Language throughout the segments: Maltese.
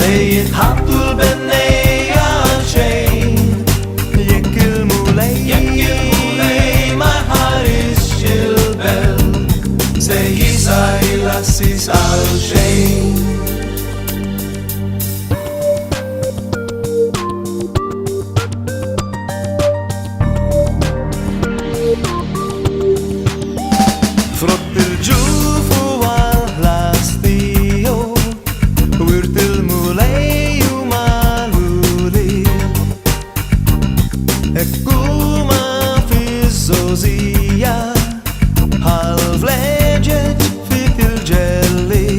se jitħabtu l-bennejja għalxejn. Jekk il-mulej ma jħarrisx il-belt, se jisa il-assis għalxejn. Frott il-ġuf u għal-ħlas tiegħu, wirt il-mulej u maluli. Ekku ma fiż-żożija ħal-vleġeġ fit il-ġelli.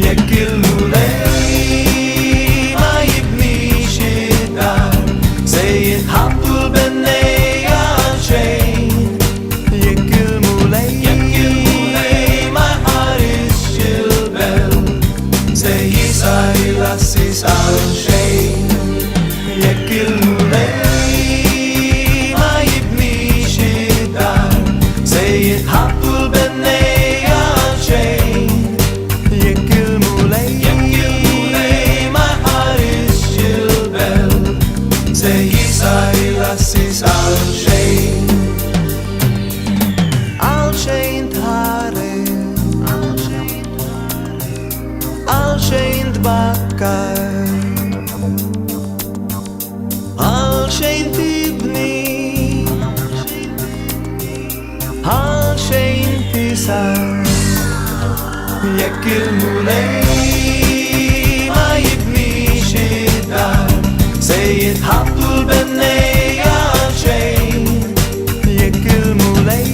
Jekk il-mulej ma jibnix id-dar, se jitħabtu l-bennejja għalxejn. Jekk il-mulej ma jħarrisx il-belt, se jisa il-assis għalxejn. Jekk il-mulej ma jibnix id-dar, se jitħabtu l-bennejja għalxejn. Jekk il-mulej ma jħarrisx il-belt, se jisa il-assis għalxejn. Għalxejn tħares, għalxejn tbakkar, għalxejn tibni, għalxejn tisar. Jekk il-mulej ma jibnix id-dar, se jitħabtu l-bennejja għalxejn. Jekk il-mulej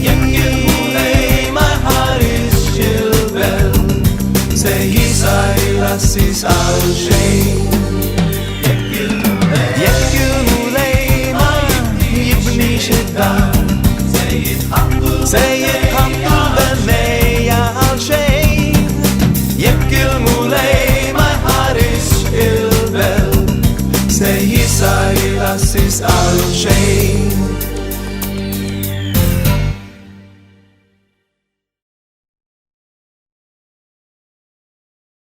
ma jħarrisx il-belt, se jisa il-assis għalxejn. Jekk il-mulej ma jibnix id-dar, se jitħabtu l-bennejja għalxejn. Jekk il-mulej ma jħarrisx il-belt, se jisa il-assis għalxejn.